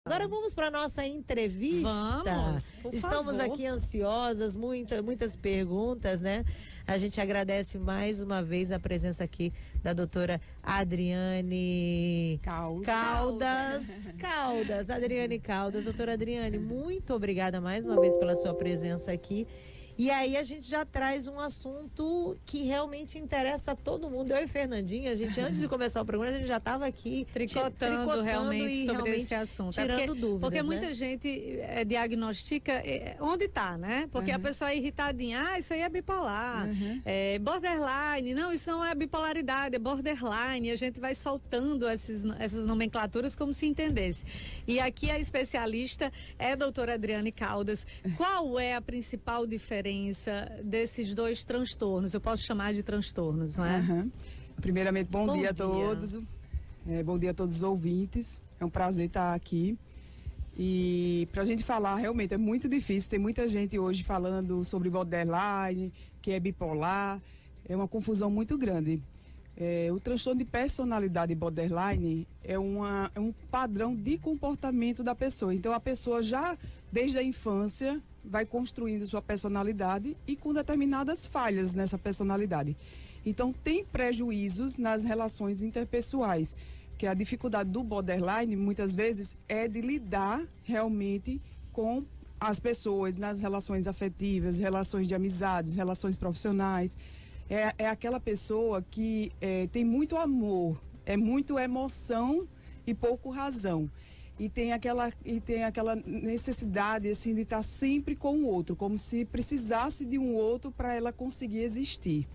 Agora vamos para nossa entrevista. Vamos, por Estamos favor. aqui ansiosas, muitas perguntas, né? A gente agradece mais uma vez a presença aqui da doutora Adriane Caldas. Adriane Caldas. Doutora Adriane, muito obrigada mais uma vez pela sua presença aqui. E aí a gente já traz um assunto que realmente interessa a todo mundo. Eu e Fernandinha, a gente antes de começar o programa, a gente já estava aqui tricotando realmente sobre esse assunto. Tirando dúvidas, porque né? muita gente diagnostica onde está, né? Porque a pessoa é irritadinha, isso aí é bipolar, borderline, não, isso não é bipolaridade, é borderline. A gente vai soltando essas nomenclaturas como se entendesse. E aqui a especialista é a doutora Adriane Caldas. Qual é a principal diferença desses dois transtornos? Eu posso chamar de transtornos, não é? Primeiramente, bom dia a todos. Bom dia a todos os ouvintes. É um prazer estar aqui. E para a gente falar, realmente é muito difícil. Tem muita gente hoje falando sobre borderline, que é bipolar. É uma confusão muito grande. O transtorno de personalidade borderline é um padrão de comportamento da pessoa. Então, a pessoa já, desde a infância, vai construindo sua personalidade e com determinadas falhas nessa personalidade. Então, tem prejuízos nas relações interpessoais, que a dificuldade do borderline, muitas vezes, é de lidar realmente com as pessoas nas relações afetivas, relações de amizades, relações profissionais. É aquela pessoa que tem muito amor, é muito emoção e pouco razão. E tem aquela necessidade assim, de estar sempre com o outro, como se precisasse de um outro para ela conseguir existir.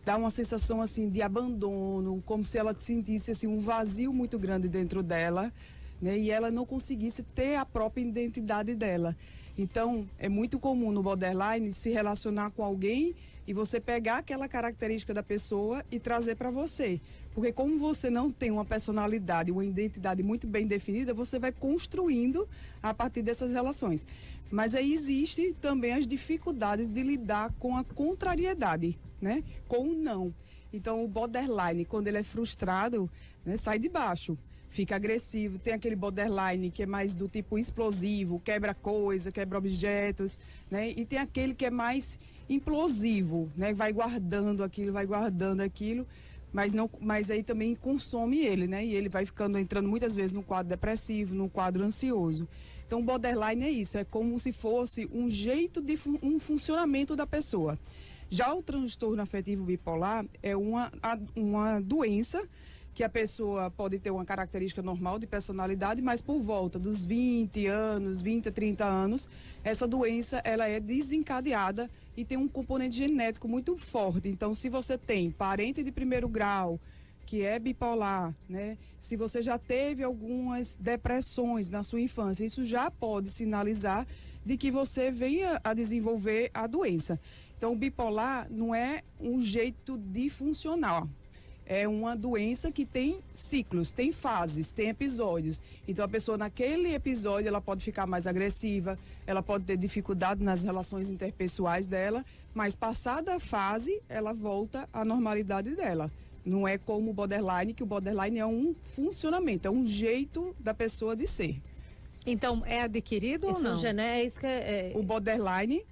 Dá uma sensação assim de abandono, como se ela sentisse assim, um vazio muito grande dentro dela, né? E ela não conseguisse ter a própria identidade dela. Então, é muito comum no borderline se relacionar com alguém e você pegar aquela característica da pessoa e trazer para você. Porque como você não tem uma personalidade, uma identidade muito bem definida, você vai construindo a partir dessas relações. Mas aí existe também as dificuldades de lidar com a contrariedade, né? Com o não. Então o borderline, quando ele é frustrado, né, sai de baixo. Fica agressivo, tem aquele borderline que é mais do tipo explosivo, quebra coisa, quebra objetos, né? E tem aquele que é mais implosivo, né? Vai guardando aquilo, mas aí também consome ele, né? E ele vai entrando muitas vezes no quadro depressivo, no quadro ansioso. Então, o borderline é isso, é como se fosse um jeito de um funcionamento da pessoa. Já o transtorno afetivo bipolar é uma doença que a pessoa pode ter uma característica normal de personalidade, mas por volta dos 20 a 30 anos, essa doença ela é desencadeada e tem um componente genético muito forte. Então, se você tem parente de primeiro grau, que é bipolar, né? Se você já teve algumas depressões na sua infância, isso já pode sinalizar de que você venha a desenvolver a doença. Então, o bipolar não é um jeito de funcionar. É uma doença que tem ciclos, tem fases, tem episódios. Então a pessoa naquele episódio ela pode ficar mais agressiva, ela pode ter dificuldade nas relações interpessoais dela, mas passada a fase ela volta à normalidade dela. Não é como o borderline, que o borderline é um funcionamento, é um jeito da pessoa de ser. Então é adquirido ou não? O borderline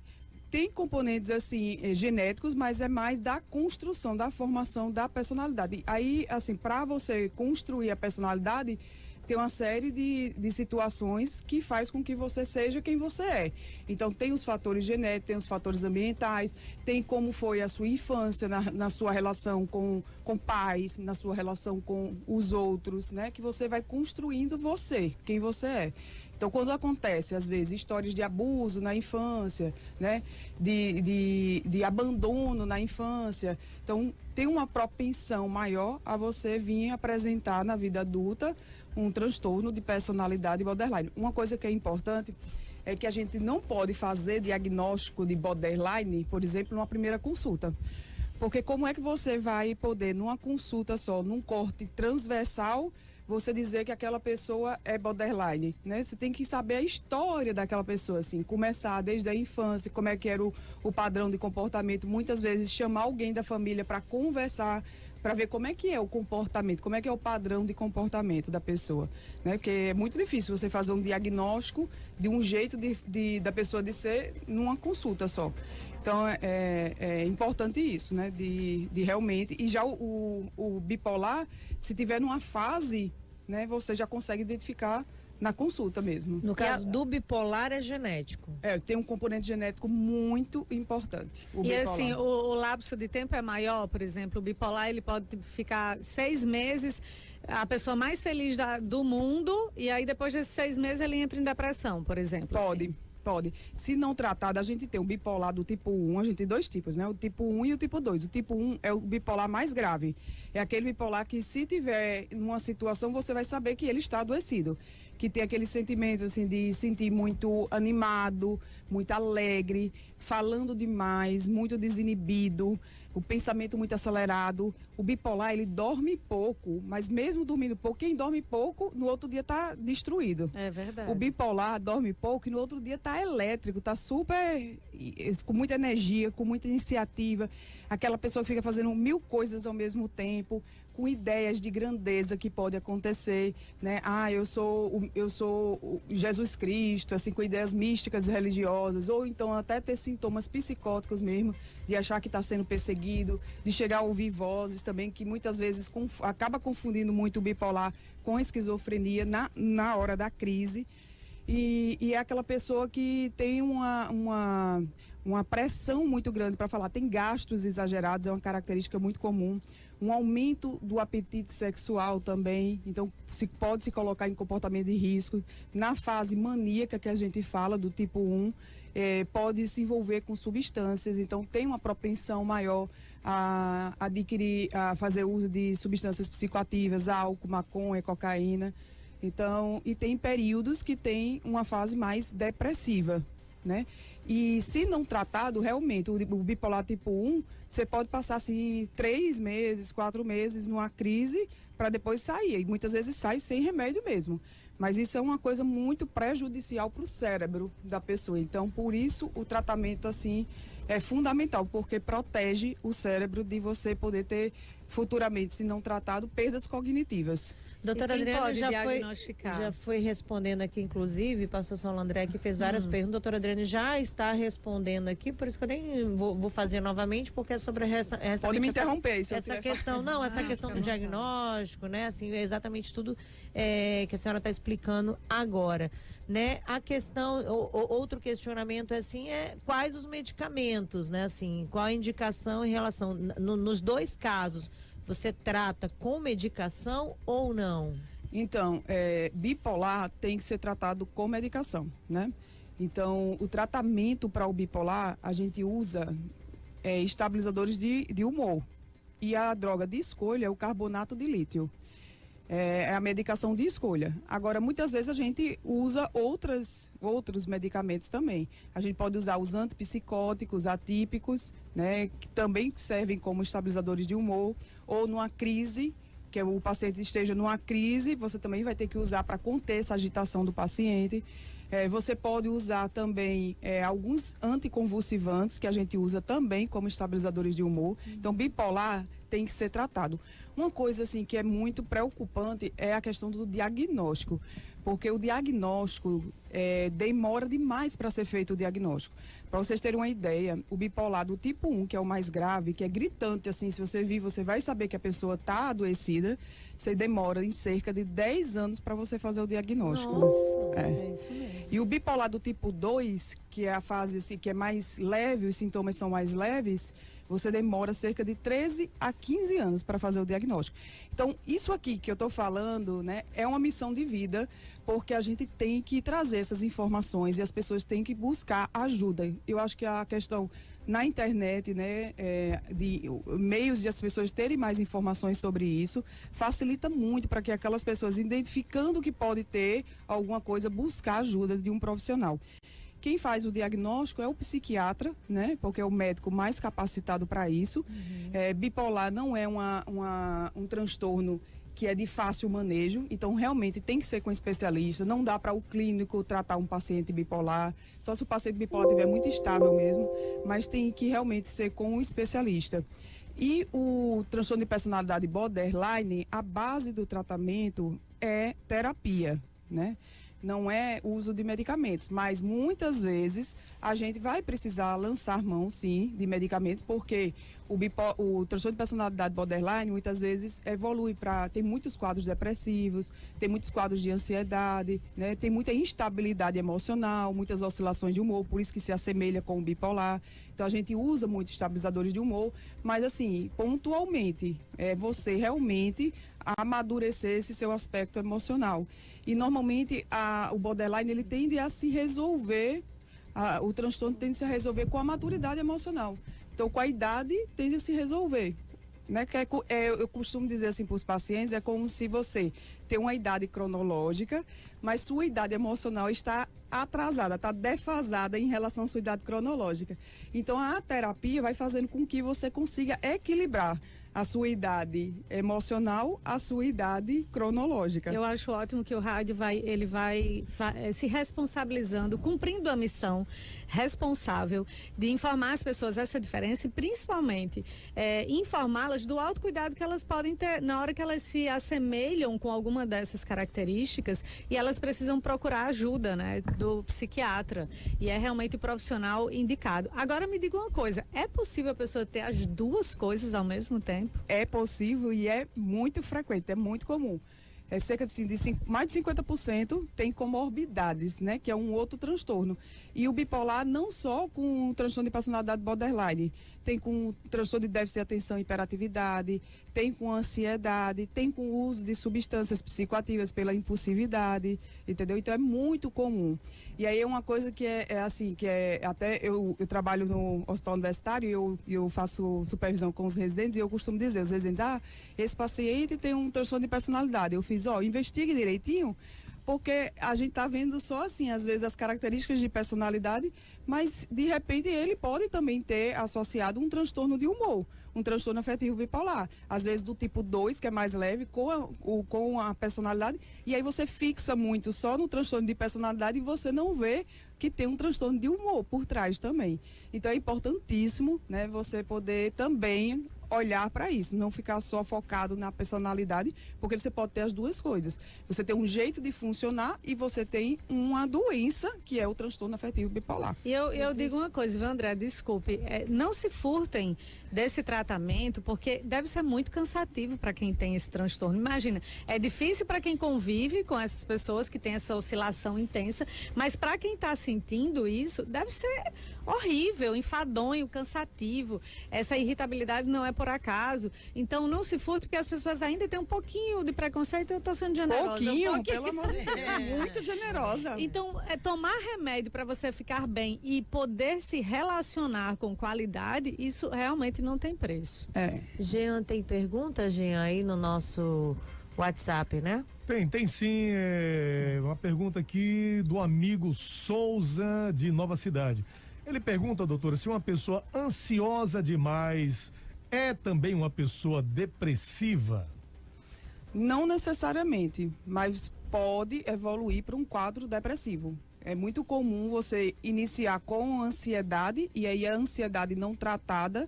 tem componentes assim genéticos, mas é mais da construção, da formação da personalidade. Aí, assim, para você construir a personalidade, tem uma série de situações que faz com que você seja quem você é. Então, tem os fatores genéticos, tem os fatores ambientais, tem como foi a sua infância na sua relação com pais, na sua relação com os outros, né? Que você vai construindo você, quem você é. Então, quando acontece, às vezes, histórias de abuso na infância, né? De abandono na infância, então, tem uma propensão maior a você vir apresentar na vida adulta um transtorno de personalidade borderline. Uma coisa que é importante é que a gente não pode fazer diagnóstico de borderline, por exemplo, numa primeira consulta. Porque como é que você vai poder, numa consulta só, num corte transversal, você dizer que aquela pessoa é borderline, né? Você tem que saber a história daquela pessoa, assim, começar desde a infância, como é que era o padrão de comportamento, muitas vezes chamar alguém da família para conversar, para ver como é que é o comportamento, como é que é o padrão de comportamento da pessoa, né? Porque é muito difícil você fazer um diagnóstico de um jeito da pessoa de ser numa consulta só. Então, é importante isso, né? De realmente... E já o bipolar, se tiver numa fase, né? Você já consegue identificar na consulta mesmo. No caso do bipolar é genético. Tem um componente genético muito importante. E bipolar. Assim, o lapso de tempo é maior, por exemplo, o bipolar ele pode ficar 6 meses, a pessoa mais feliz do mundo, e aí depois desses 6 meses ele entra em depressão, por exemplo. Pode. Assim. Pode. Se não tratado, a gente tem o bipolar do tipo 1, a gente tem 2 tipos, né? O tipo 1 e o tipo 2. O tipo 1 é o bipolar mais grave. É aquele bipolar que, se tiver numa situação, você vai saber que ele está adoecido. Que tem aquele sentimento, assim, de sentir muito animado, muito alegre, falando demais, muito desinibido, o pensamento muito acelerado. O bipolar, ele dorme pouco, mas mesmo dormindo pouco, quem dorme pouco, no outro dia está destruído. É verdade. O bipolar dorme pouco e no outro dia está elétrico, está super, com muita energia, com muita iniciativa. Aquela pessoa que fica fazendo 1000 coisas ao mesmo tempo, com ideias de grandeza que pode acontecer, né? Eu sou o Jesus Cristo, assim, com ideias místicas e religiosas, ou então até ter sintomas psicóticos mesmo, de achar que está sendo perseguido, de chegar a ouvir vozes também, que muitas vezes acaba confundindo muito o bipolar com a esquizofrenia na hora da crise. E é aquela pessoa que tem uma pressão muito grande para falar, tem gastos exagerados, é uma característica muito comum. Um aumento do apetite sexual também, então pode se colocar em comportamento de risco. Na fase maníaca que a gente fala, do tipo 1, pode se envolver com substâncias, então tem uma propensão maior a fazer uso de substâncias psicoativas, álcool, maconha, cocaína. Então, e tem períodos que tem uma fase mais depressiva, né? E se não tratado, realmente, o bipolar tipo 1, você pode passar assim 3 meses, 4 meses numa crise para depois sair. E muitas vezes sai sem remédio mesmo. Mas isso é uma coisa muito prejudicial para o cérebro da pessoa. Então, por isso, o tratamento assim é fundamental, porque protege o cérebro de você poder ter futuramente, se não tratado, perdas cognitivas. Doutora Adriana já foi respondendo aqui, inclusive, pastor Saulo André, que fez várias perguntas. Doutora Adriana já está respondendo aqui, por isso que eu nem vou fazer novamente, porque é sobre essa Pode me interromper, se essa questão, não, essa questão do diagnóstico, né? Assim, é exatamente tudo que a senhora está explicando agora. Né? A questão, outro questionamento assim, quais os medicamentos, né? Assim, qual a indicação em relação, nos 2 casos, você trata com medicação ou não? Então, bipolar tem que ser tratado com medicação, né? Então, o tratamento para o bipolar, a gente usa estabilizadores de humor. E a droga de escolha é o carbonato de lítio. É a medicação de escolha. Agora, muitas vezes a gente usa outros medicamentos também. A gente pode usar os antipsicóticos atípicos, né, que também servem como estabilizadores de humor, ou numa crise, que o paciente esteja numa crise, você também vai ter que usar para conter essa agitação do paciente. Você pode usar também alguns anticonvulsivantes, que a gente usa também como estabilizadores de humor. Então, bipolar tem que ser tratado. Uma coisa assim que é muito preocupante é a questão do diagnóstico, porque o diagnóstico demora demais para ser feito o diagnóstico. Para vocês terem uma ideia, o bipolar do tipo 1, que é o mais grave, que é gritante, assim, se você vir, você vai saber que a pessoa está adoecida, você demora em cerca de 10 anos para você fazer o diagnóstico. Nossa, é isso mesmo. E o bipolar do tipo 2, que é a fase assim, que é mais leve, os sintomas são mais leves, você demora cerca de 13 a 15 anos para fazer o diagnóstico. Então, isso aqui que eu estou falando, né, é uma missão de vida, porque a gente tem que trazer essas informações e as pessoas têm que buscar ajuda. Eu acho que a questão na internet, né, de meios de as pessoas terem mais informações sobre isso, facilita muito para que aquelas pessoas, identificando que pode ter alguma coisa, buscar ajuda de um profissional. Quem faz o diagnóstico é o psiquiatra, né? Porque é o médico mais capacitado para isso. Bipolar não é um transtorno que é de fácil manejo, então realmente tem que ser com especialista. Não dá para o clínico tratar um paciente bipolar, só se o paciente bipolar estiver muito estável mesmo, mas tem que realmente ser com um especialista. E o transtorno de personalidade borderline, a base do tratamento é terapia, né? Não é uso de medicamentos, mas muitas vezes a gente vai precisar lançar mão, sim, de medicamentos, porque o transtorno de personalidade borderline muitas vezes evolui para... Tem muitos quadros depressivos, tem muitos quadros de ansiedade, né? Tem muita instabilidade emocional, muitas oscilações de humor, por isso que se assemelha com o bipolar. Então a gente usa muitos estabilizadores de humor, mas assim, pontualmente, você realmente amadurecer esse seu aspecto emocional. E normalmente o borderline ele tende a se resolver, o transtorno tende a se resolver com a maturidade emocional. Então, com a idade, tende a se resolver. Né? Eu costumo dizer assim para os pacientes, é como se você tem uma idade cronológica, mas sua idade emocional está atrasada, está defasada em relação à sua idade cronológica. Então, a terapia vai fazendo com que você consiga equilibrar a sua idade emocional, a sua idade cronológica. Eu acho ótimo que o rádio vai se responsabilizando, cumprindo a missão responsável de informar as pessoas essa diferença e principalmente informá-las do autocuidado que elas podem ter na hora que elas se assemelham com alguma dessas características e elas precisam procurar ajuda, né, do psiquiatra, e é realmente o profissional indicado. Agora me diga uma coisa, é possível a pessoa ter as duas coisas ao mesmo tempo? É possível e é muito frequente, é muito comum. Cerca de mais de 50% tem comorbidades, né? Que é um outro transtorno. E o bipolar não só com o transtorno de personalidade borderline, tem com transtorno de déficit de atenção e hiperatividade, tem com ansiedade, tem com o uso de substâncias psicoativas pela impulsividade, entendeu? Então é muito comum. E aí é uma coisa que até eu trabalho no hospital universitário e eu faço supervisão com os residentes e eu costumo dizer, os residentes, esse paciente tem um transtorno de personalidade. Eu fiz, investigue direitinho, porque a gente está vendo só assim, às vezes, as características de personalidade, mas de repente ele pode também ter associado um transtorno de humor, um transtorno afetivo bipolar, às vezes do tipo 2, que é mais leve, com a personalidade, e aí você fixa muito só no transtorno de personalidade e você não vê que tem um transtorno de humor por trás também. Então é importantíssimo, né, você poder também olhar para isso, não ficar só focado na personalidade, porque você pode ter as duas coisas. Você tem um jeito de funcionar e você tem uma doença, que é o transtorno afetivo bipolar. E eu digo uma coisa, viu, André, desculpe, não se furtem desse tratamento, porque deve ser muito cansativo para quem tem esse transtorno. Imagina, é difícil para quem convive com essas pessoas que têm essa oscilação intensa, mas para quem está sentindo isso, deve ser horrível, enfadonho, cansativo. Essa irritabilidade não é por acaso. Então não se furte, porque as pessoas ainda têm um pouquinho de preconceito. Eu estou sendo generosa. Pouquinho, pelo amor de Deus, muito generosa. Então, tomar remédio para você ficar bem e poder se relacionar com qualidade, isso realmente não tem preço. Jean, tem pergunta, Jean, aí no nosso WhatsApp, né? Tem sim, uma pergunta aqui do amigo Souza de Nova Cidade. Ele pergunta, doutora, se uma pessoa ansiosa demais é também uma pessoa depressiva? Não necessariamente, mas pode evoluir para um quadro depressivo. É muito comum você iniciar com ansiedade e aí a ansiedade não tratada,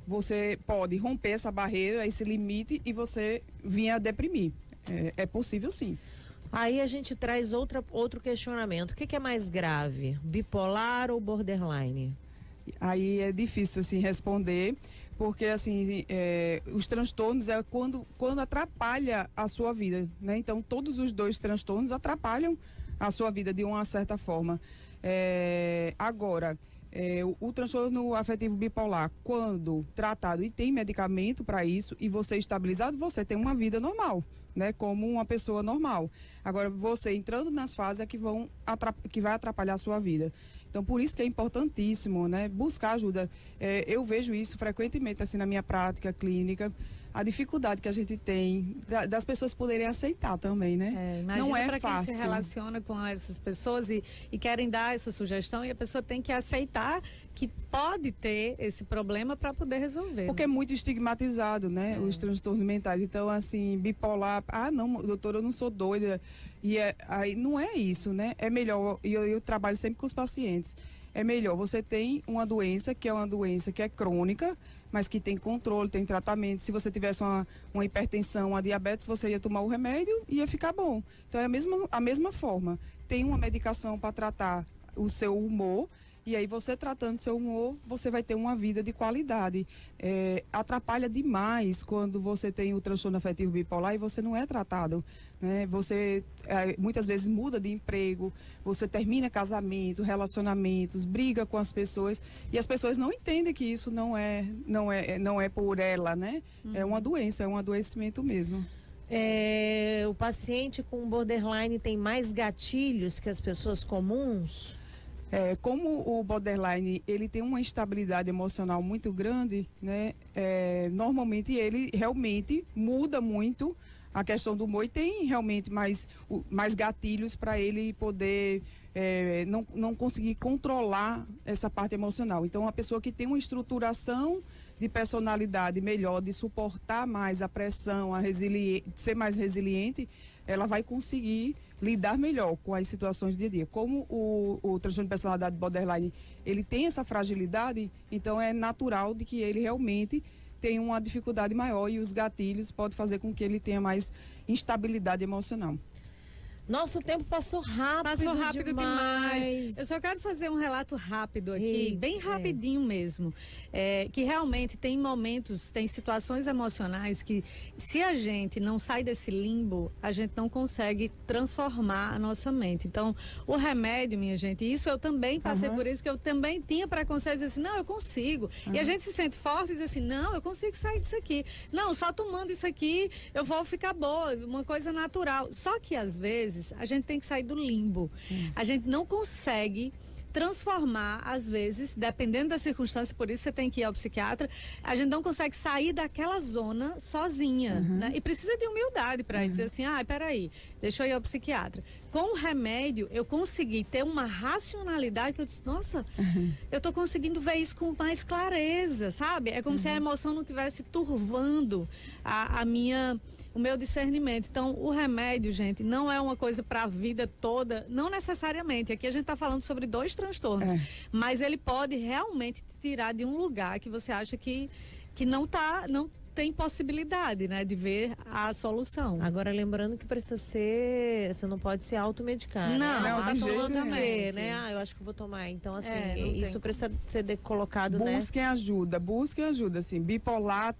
você pode romper essa barreira, esse limite e você vir a deprimir. É possível sim. Aí a gente traz outro questionamento. O que é mais grave, bipolar ou borderline? Aí é difícil assim responder, porque assim os transtornos é quando atrapalha a sua vida, né? Então todos os dois transtornos atrapalham a sua vida de uma certa forma. Agora, o transtorno afetivo bipolar, quando tratado e tem medicamento para isso e você estabilizado, você tem uma vida normal, né? Como uma pessoa normal. Agora, você entrando nas fases é que vai atrapalhar a sua vida. Então, por isso que é importantíssimo, né? Buscar ajuda. Eu vejo isso frequentemente assim na minha prática clínica. A dificuldade que a gente tem das pessoas poderem aceitar também, né? Não é fácil. Quem se relaciona com essas pessoas e querem dar essa sugestão, e a pessoa tem que aceitar que pode ter esse problema para poder resolver. Porque é muito estigmatizado, né? Os transtornos mentais. Então, assim, bipolar, não, doutora, eu não sou doida. E aí não é isso, né? É melhor, e eu trabalho sempre com os pacientes. é melhor. Você tem uma doença que é crônica, mas que tem controle, tem tratamento. Se você tivesse uma hipertensão, uma diabetes, você ia tomar o remédio e ia ficar bom. Então é a mesma forma. Tem uma medicação para tratar o seu humor, e aí você tratando seu humor, você vai ter uma vida de qualidade. Atrapalha demais quando você tem o transtorno afetivo bipolar e você não é tratado, né? Você muitas vezes muda de emprego, você termina casamento, relacionamentos, briga com as pessoas e as pessoas não entendem que isso não é por ela, né? É uma doença, é um adoecimento mesmo. O paciente com borderline tem mais gatilhos que as pessoas comuns? Como o borderline ele tem uma instabilidade emocional muito grande, né? Normalmente ele realmente muda muito a questão do humor e tem realmente mais gatilhos para ele poder não conseguir controlar essa parte emocional. Então, uma pessoa que tem uma estruturação de personalidade melhor, de suportar mais a pressão, ser mais resiliente, ela vai conseguir lidar melhor com as situações do dia a dia. Como o transtorno de personalidade borderline, ele tem essa fragilidade, então é natural de que ele realmente tenha uma dificuldade maior e os gatilhos podem fazer com que ele tenha mais instabilidade emocional. Nosso tempo passou rápido. Passou rápido demais. Eu só quero fazer um relato rápido aqui, bem rapidinho mesmo. Que realmente tem momentos, tem situações emocionais que, se a gente não sai desse limbo, a gente não consegue transformar a nossa mente. Então, o remédio, minha gente, isso eu também passei por isso, porque eu também tinha preconceito de dizer assim, não, eu consigo. E a gente se sente forte e diz assim, não, eu consigo sair disso aqui. Não, só tomando isso aqui eu vou ficar boa, uma coisa natural. Só que às vezes a gente tem que sair do limbo. A gente não consegue transformar, às vezes, dependendo da circunstância, por isso você tem que ir ao psiquiatra, a gente não consegue sair daquela zona sozinha, né? E precisa de humildade para dizer assim, peraí, deixa eu ir ao psiquiatra. Com o remédio, eu consegui ter uma racionalidade que eu disse, nossa, eu tô conseguindo ver isso com mais clareza, sabe? É como se a emoção não estivesse turvando o meu discernimento. Então, o remédio, gente, não é uma coisa para a vida toda, não necessariamente. Aqui a gente está falando sobre 2 transtornos, mas ele pode realmente te tirar de um lugar que você acha que não tem possibilidade, né, de ver a solução. Agora, lembrando que precisa ser, você não pode se automedicar. Não, né? Não, de jeito também, né? Eu acho que vou tomar. Então, assim, isso precisa ser colocado, né? Busquem ajuda, assim, bipolar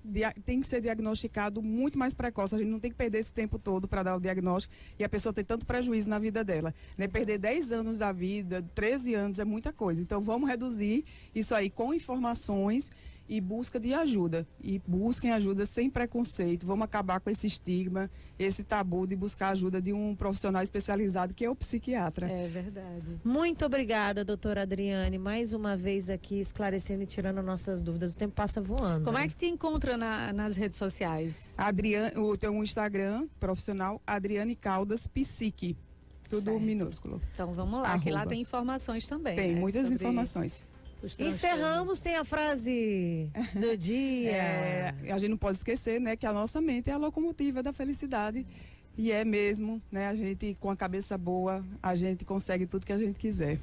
tem que ser diagnosticado muito mais precoce, a gente não tem que perder esse tempo todo para dar o diagnóstico e a pessoa tem tanto prejuízo na vida dela, né? Perder 10 anos da vida, 13 anos é muita coisa, então vamos reduzir isso aí com informações e busca de ajuda. E busquem ajuda sem preconceito. Vamos acabar com esse estigma, esse tabu de buscar ajuda de um profissional especializado que é o psiquiatra. É verdade. Muito obrigada, doutora Adriane, mais uma vez aqui esclarecendo e tirando nossas dúvidas. O tempo passa voando. Como é que te encontra nas redes sociais? Tem um Instagram profissional, Adriane Caldas Psique. Tudo minúsculo. Então vamos lá, que lá tem informações também. Tem, né? muitas informações. Encerramos, tem a frase do dia. A gente não pode esquecer, né, que a nossa mente é a locomotiva da felicidade e é mesmo, né, a gente com a cabeça boa, a gente consegue tudo que a gente quiser.